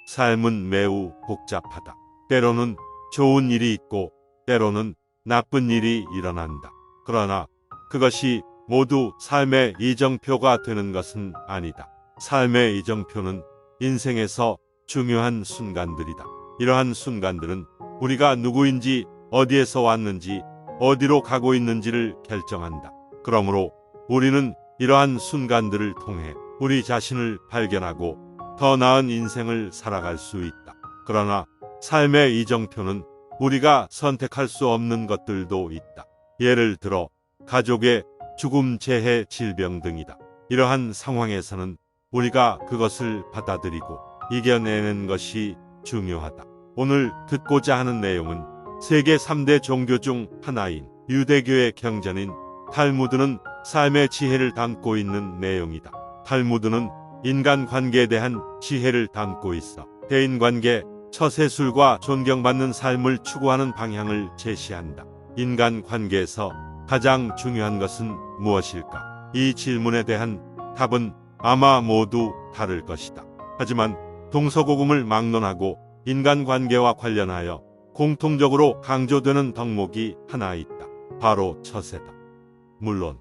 삶은 매우 복잡하다. 때로는 좋은 일이 있고 때로는 나쁜 일이 일어난다. 그러나 그것이 모두 삶의 이정표가 되는 것은 아니다. 삶의 이정표는 인생에서 중요한 순간들이다. 이러한 순간들은 우리가 누구인지, 어디에서 왔는지, 어디로 가고 있는지를 결정한다. 그러므로 우리는 이러한 순간들을 통해 우리 자신을 발견하고 더 나은 인생을 살아갈 수 있다. 그러나 삶의 이정표는 우리가 선택할 수 없는 것들도 있다. 예를 들어 가족의 죽음, 재해, 질병 등이다. 이러한 상황에서는 우리가 그것을 받아들이고 이겨내는 것이 중요하다. 오늘 듣고자 하는 내용은 세계 3대 종교 중 하나인 유대교의 경전인 탈무드는 삶의 지혜를 담고 있는 내용이다. 탈무드는 인간관계에 대한 지혜를 담고 있어 대인관계, 처세술과 존경받는 삶을 추구하는 방향을 제시한다. 인간관계에서 가장 중요한 것은 무엇일까? 이 질문에 대한 답은 아마 모두 다를 것이다. 하지만 동서고금을 막론하고 인간관계와 관련하여 공통적으로 강조되는 덕목이 하나 있다. 바로 처세다. 물론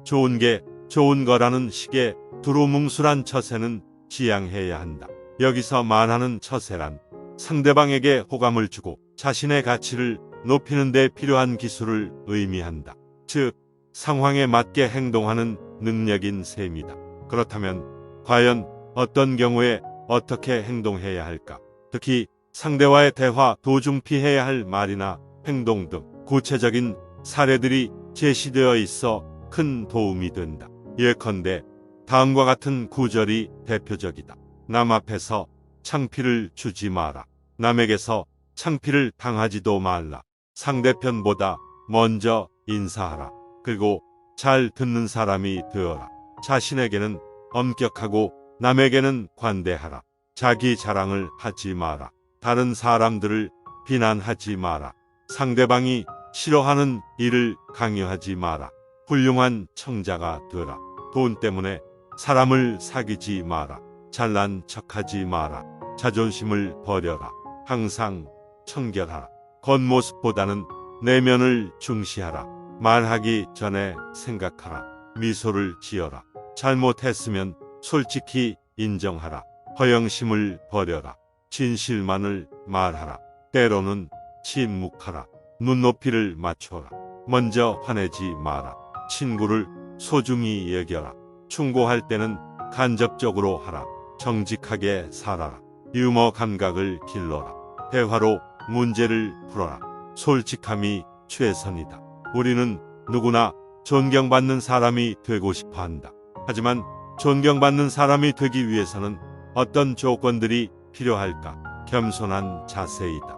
좋은 게 좋은 거라는 식의 두루뭉술한 처세는 지양해야 한다. 여기서 말하는 처세란 상대방에게 호감을 주고 자신의 가치를 높이는 데 필요한 기술을 의미한다. 즉, 상황에 맞게 행동하는 능력인 셈이다. 그렇다면 과연 어떤 경우에 어떻게 행동해야 할까? 특히 상대와의 대화 도중 피해야 할 말이나 행동 등 구체적인 사례들이 제시되어 있어 큰 도움이 된다. 예컨대 다음과 같은 구절이 대표적이다. 남 앞에서 창피를 주지 마라. 남에게서 창피를 당하지도 말라. 상대편보다 먼저 인사하라. 그리고 잘 듣는 사람이 되어라. 자신에게는 엄격하고 남에게는 관대하라. 자기 자랑을 하지 마라. 다른 사람들을 비난하지 마라. 상대방이 싫어하는 일을 강요하지 마라. 훌륭한 청자가 되라. 돈 때문에 사람을 사귀지 마라. 잘난 척하지 마라. 자존심을 버려라. 항상 청결하라. 겉모습보다는 내면을 중시하라. 말하기 전에 생각하라. 미소를 지어라. 잘못했으면 솔직히 인정하라. 허영심을 버려라. 진실만을 말하라. 때로는 침묵하라. 눈높이를 맞춰라. 먼저 화내지 마라. 친구를 소중히 여겨라. 충고할 때는 간접적으로 하라. 정직하게 살아라. 유머 감각을 길러라. 대화로 문제를 풀어라. 솔직함이 최선이다. 우리는 누구나 존경받는 사람이 되고 싶어 한다. 하지만 존경받는 사람이 되기 위해서는 어떤 조건들이 필요할까? 겸손한 자세이다.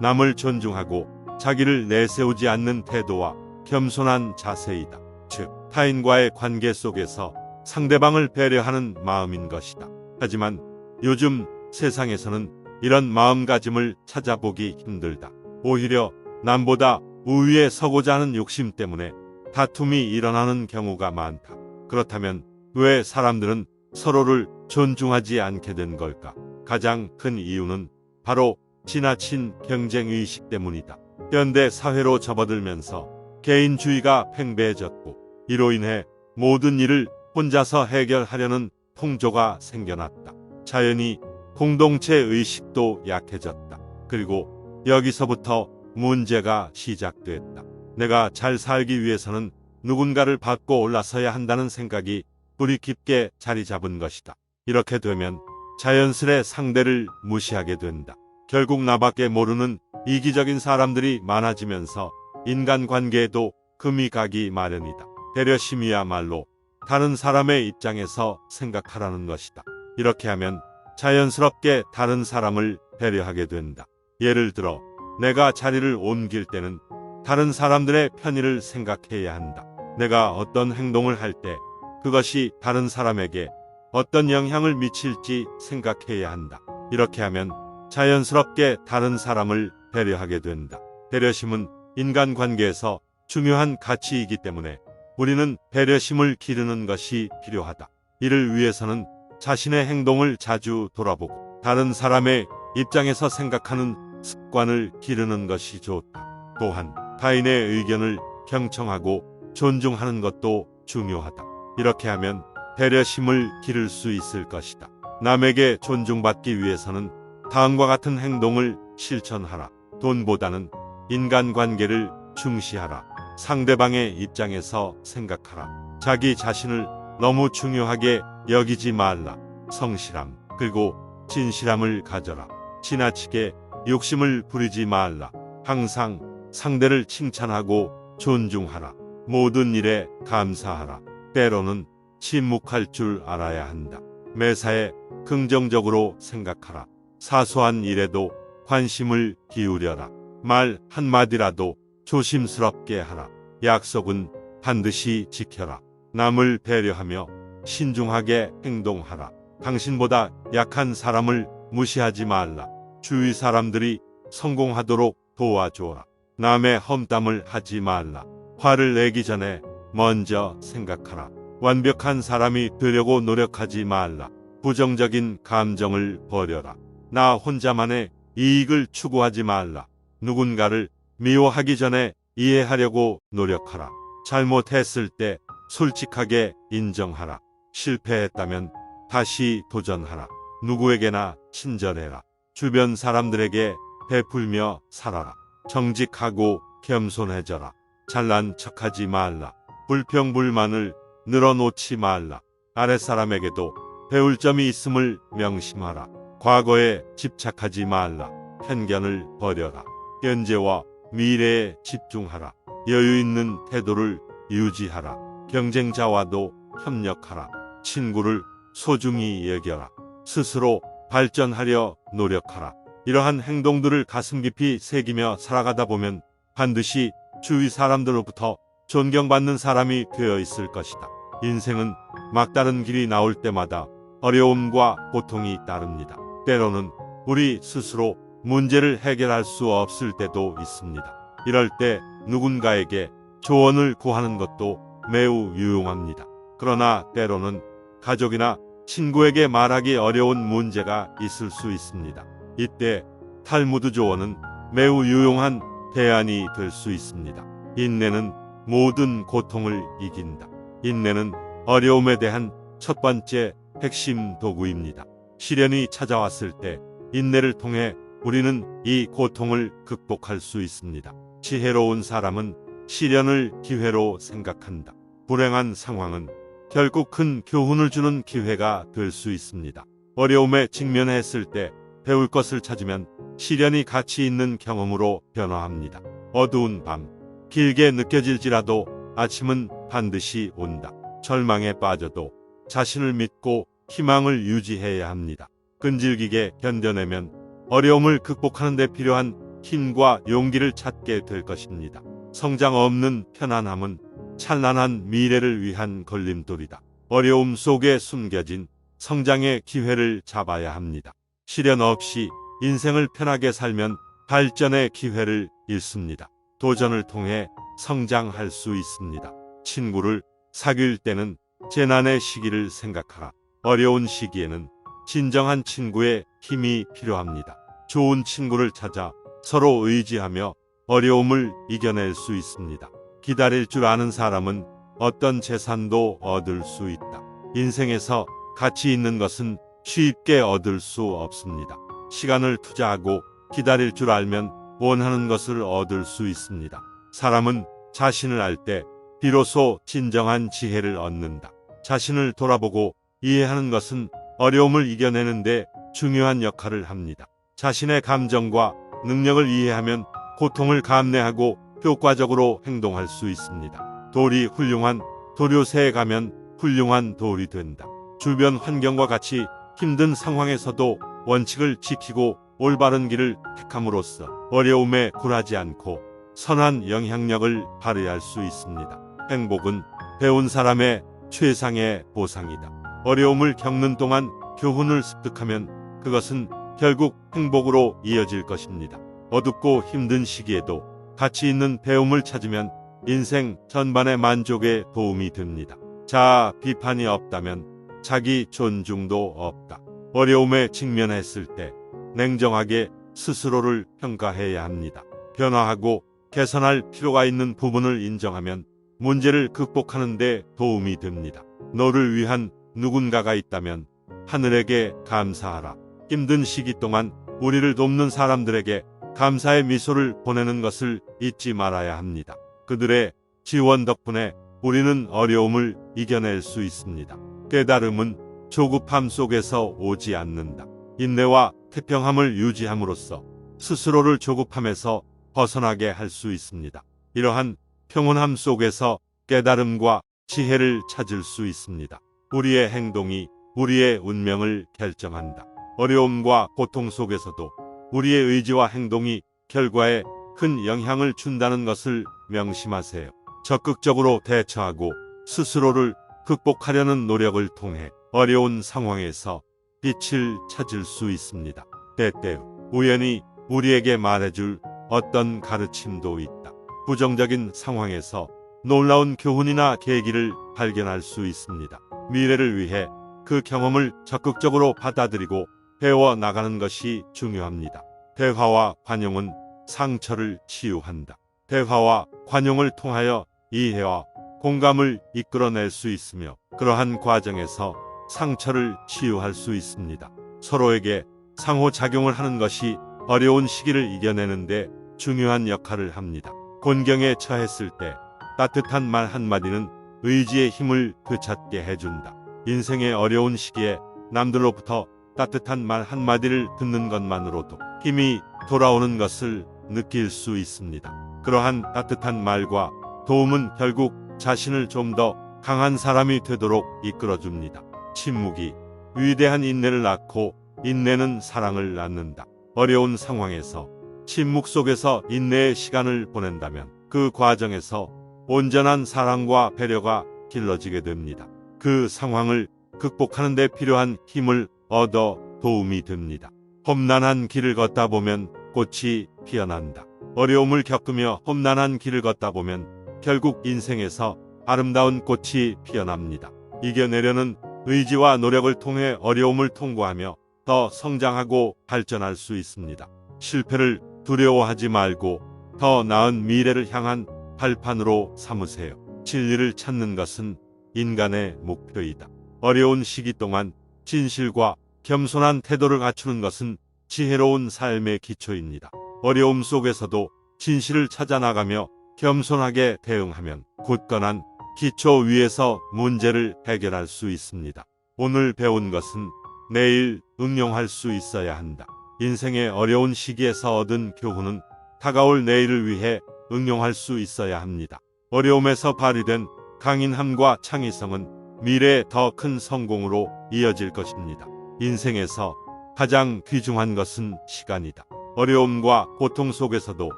남을 존중하고 자기를 내세우지 않는 태도와 겸손한 자세이다. 즉, 타인과의 관계 속에서 상대방을 배려하는 마음인 것이다. 하지만 요즘 세상에서는 이런 마음가짐을 찾아보기 힘들다. 오히려 남보다 우위에 서고자 하는 욕심 때문에 다툼이 일어나는 경우가 많다. 그렇다면 왜 사람들은 서로를 존중하지 않게 된 걸까? 가장 큰 이유는 바로 지나친 경쟁의식 때문이다. 현대 사회로 접어들면서 개인주의가 팽배해졌고 이로 인해 모든 일을 혼자서 해결하려는 풍조가 생겨났다. 자연히 공동체 의식도 약해졌다. 그리고 여기서부터 문제가 시작됐다. 내가 잘 살기 위해서는 누군가를 밟고 올라서야 한다는 생각이 뿌리 깊게 자리 잡은 것이다. 이렇게 되면 자연스레 상대를 무시하게 된다. 결국 나밖에 모르는 이기적인 사람들이 많아지면서 인간관계에도 금이 가기 마련이다. 배려심이야말로 다른 사람의 입장에서 생각하라는 것이다. 이렇게 하면 자연스럽게 다른 사람을 배려하게 된다. 예를 들어 내가 자리를 옮길 때는 다른 사람들의 편의를 생각해야 한다. 내가 어떤 행동을 할 때 그것이 다른 사람에게 어떤 영향을 미칠지 생각해야 한다. 이렇게 하면 자연스럽게 다른 사람을 배려하게 된다. 배려심은 인간관계에서 중요한 가치이기 때문에 우리는 배려심을 기르는 것이 필요하다. 이를 위해서는 자신의 행동을 자주 돌아보고 다른 사람의 입장에서 생각하는 습관을 기르는 것이 좋다. 또한 타인의 의견을 경청하고 존중하는 것도 중요하다. 이렇게 하면 배려심을 기를 수 있을 것이다. 남에게 존중받기 위해서는 다음과 같은 행동을 실천하라. 돈보다는 인간관계를 중시하라. 상대방의 입장에서 생각하라. 자기 자신을 너무 중요하게 여기지 말라. 성실함 그리고 진실함을 가져라. 지나치게 욕심을 부리지 말라. 항상 상대를 칭찬하고 존중하라. 모든 일에 감사하라. 때로는 침묵할 줄 알아야 한다. 매사에 긍정적으로 생각하라. 사소한 일에도 관심을 기울여라. 말 한마디라도 조심스럽게 하라. 약속은 반드시 지켜라. 남을 배려하며 신중하게 행동하라. 당신보다 약한 사람을 무시하지 말라. 주위 사람들이 성공하도록 도와줘라. 남의 험담을 하지 말라. 화를 내기 전에 먼저 생각하라. 완벽한 사람이 되려고 노력하지 말라. 부정적인 감정을 버려라. 나 혼자만의 이익을 추구하지 말라. 누군가를 미워하기 전에 이해하려고 노력하라. 잘못했을 때 솔직하게 인정하라. 실패했다면 다시 도전하라. 누구에게나 친절해라. 주변 사람들에게 베풀며 살아라. 정직하고 겸손해져라. 잘난 척하지 말라. 불평불만을 늘어놓지 말라. 아랫사람에게도 배울 점이 있음을 명심하라. 과거에 집착하지 말라. 편견을 버려라. 현재와 미래에 집중하라. 여유 있는 태도를 유지하라. 경쟁자와도 협력하라. 친구를 소중히 여겨라. 스스로 발전하려 노력하라. 이러한 행동들을 가슴 깊이 새기며 살아가다 보면 반드시 주위 사람들로부터 존경받는 사람이 되어 있을 것이다. 인생은 막다른 길이 나올 때마다 어려움과 고통이 따릅니다. 때로는 우리 스스로 문제를 해결할 수 없을 때도 있습니다. 이럴 때 누군가에게 조언을 구하는 것도 매우 유용합니다. 그러나 때로는 가족이나 친구에게 말하기 어려운 문제가 있을 수 있습니다. 이때 탈무드 조언은 매우 유용한 대안이 될 수 있습니다. 인내는 모든 고통을 이긴다. 인내는 어려움에 대한 첫 번째 핵심 도구입니다. 시련이 찾아왔을 때 인내를 통해 우리는 이 고통을 극복할 수 있습니다. 지혜로운 사람은 시련을 기회로 생각한다. 불행한 상황은 결국 큰 교훈을 주는 기회가 될 수 있습니다. 어려움에 직면했을 때 배울 것을 찾으면 시련이 가치 있는 경험으로 변화합니다. 어두운 밤, 길게 느껴질지라도 아침은 반드시 온다. 절망에 빠져도 자신을 믿고 희망을 유지해야 합니다. 끈질기게 견뎌내면 어려움을 극복하는 데 필요한 힘과 용기를 찾게 될 것입니다. 성장 없는 편안함은 찬란한 미래를 위한 걸림돌이다. 어려움 속에 숨겨진 성장의 기회를 잡아야 합니다. 시련 없이 인생을 편하게 살면 발전의 기회를 잃습니다. 도전을 통해 성장할 수 있습니다. 친구를 사귈 때는 재난의 시기를 생각하라. 어려운 시기에는 진정한 친구의 힘이 필요합니다. 좋은 친구를 찾아 서로 의지하며 어려움을 이겨낼 수 있습니다. 기다릴 줄 아는 사람은 어떤 재산도 얻을 수 있다. 인생에서 가치 있는 것은 쉽게 얻을 수 없습니다. 시간을 투자하고 기다릴 줄 알면 원하는 것을 얻을 수 있습니다. 사람은 자신을 알 때 비로소 진정한 지혜를 얻는다. 자신을 돌아보고 이해하는 것은 어려움을 이겨내는데 중요한 역할을 합니다. 자신의 감정과 능력을 이해하면 고통을 감내하고 효과적으로 행동할 수 있습니다. 돌이 훌륭한 도료새에 가면 훌륭한 돌이 된다. 주변 환경과 같이 힘든 상황에서도 원칙을 지키고 올바른 길을 택함으로써 어려움에 굴하지 않고 선한 영향력을 발휘할 수 있습니다. 행복은 배운 사람의 최상의 보상이다. 어려움을 겪는 동안 교훈을 습득하면 그것은 결국 행복으로 이어질 것입니다. 어둡고 힘든 시기에도 가치 있는 배움을 찾으면 인생 전반의 만족에 도움이 됩니다. 자아 비판이 없다면 자기 존중도 없다. 어려움에 직면했을 때 냉정하게 스스로를 평가해야 합니다. 변화하고 개선할 필요가 있는 부분을 인정하면 문제를 극복하는 데 도움이 됩니다. 너를 위한 누군가가 있다면 하늘에게 감사하라. 힘든 시기 동안 우리를 돕는 사람들에게 감사의 미소를 보내는 것을 잊지 말아야 합니다. 그들의 지원 덕분에 우리는 어려움을 이겨낼 수 있습니다. 깨달음은 조급함 속에서 오지 않는다. 인내와 태평함을 유지함으로써 스스로를 조급함에서 벗어나게 할 수 있습니다. 이러한 평온함 속에서 깨달음과 지혜를 찾을 수 있습니다. 우리의 행동이 우리의 운명을 결정한다. 어려움과 고통 속에서도 우리의 의지와 행동이 결과에 큰 영향을 준다는 것을 명심하세요. 적극적으로 대처하고 스스로를 극복하려는 노력을 통해 어려운 상황에서 빛을 찾을 수 있습니다. 때때로 우연히 우리에게 말해줄 어떤 가르침도 있다. 부정적인 상황에서 놀라운 교훈이나 계기를 발견할 수 있습니다. 미래를 위해 그 경험을 적극적으로 받아들이고 배워 나가는 것이 중요합니다. 대화와 관용은 상처를 치유한다. 대화와 관용을 통하여 이해와 공감을 이끌어낼 수 있으며 그러한 과정에서 상처를 치유할 수 있습니다. 서로에게 상호작용을 하는 것이 어려운 시기를 이겨내는데 중요한 역할을 합니다. 곤경에 처했을 때 따뜻한 말 한마디는 의지의 힘을 되찾게 해준다. 인생의 어려운 시기에 남들로부터 따뜻한 말 한마디를 듣는 것만으로도 힘이 돌아오는 것을 느낄 수 있습니다. 그러한 따뜻한 말과 도움은 결국 자신을 좀 더 강한 사람이 되도록 이끌어줍니다. 침묵이 위대한 인내를 낳고 인내는 사랑을 낳는다. 어려운 상황에서 침묵 속에서 인내의 시간을 보낸다면 그 과정에서 온전한 사랑과 배려가 길러지게 됩니다. 그 상황을 극복하는 데 필요한 힘을 얻어 도움이 됩니다. 험난한 길을 걷다 보면 꽃이 피어난다. 어려움을 겪으며 험난한 길을 걷다 보면 결국 인생에서 아름다운 꽃이 피어납니다. 이겨내려는 의지와 노력을 통해 어려움을 통과하며 더 성장하고 발전할 수 있습니다. 실패를 두려워하지 말고 더 나은 미래를 향한 발판으로 삼으세요. 진리를 찾는 것은 인간의 목표이다. 어려운 시기 동안 진실과 겸손한 태도를 갖추는 것은 지혜로운 삶의 기초입니다. 어려움 속에서도 진실을 찾아 나가며 겸손하게 대응하면 굳건한 기초 위에서 문제를 해결할 수 있습니다. 오늘 배운 것은 내일 응용할 수 있어야 한다. 인생의 어려운 시기에서 얻은 교훈은 다가올 내일을 위해 응용할 수 있어야 합니다. 어려움에서 발휘된 강인함과 창의성은 미래의 더 큰 성공으로 이어질 것입니다. 인생에서 가장 귀중한 것은 시간이다. 어려움과 고통 속에서도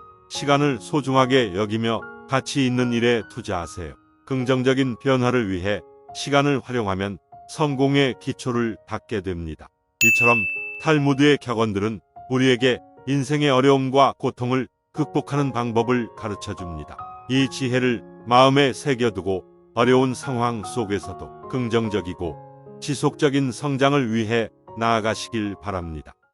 시간을 소중하게 여기며 가치 있는 일에 투자하세요. 긍정적인 변화를 위해 시간을 활용하면 성공의 기초를 닦게 됩니다. 이처럼 탈무드의 격언들은 우리에게 인생의 어려움과 고통을 극복하는 방법을 가르쳐 줍니다. 이 지혜를 마음에 새겨두고 어려운 상황 속에서도 긍정적이고 지속적인 성장을 위해 나아가시길 바랍니다.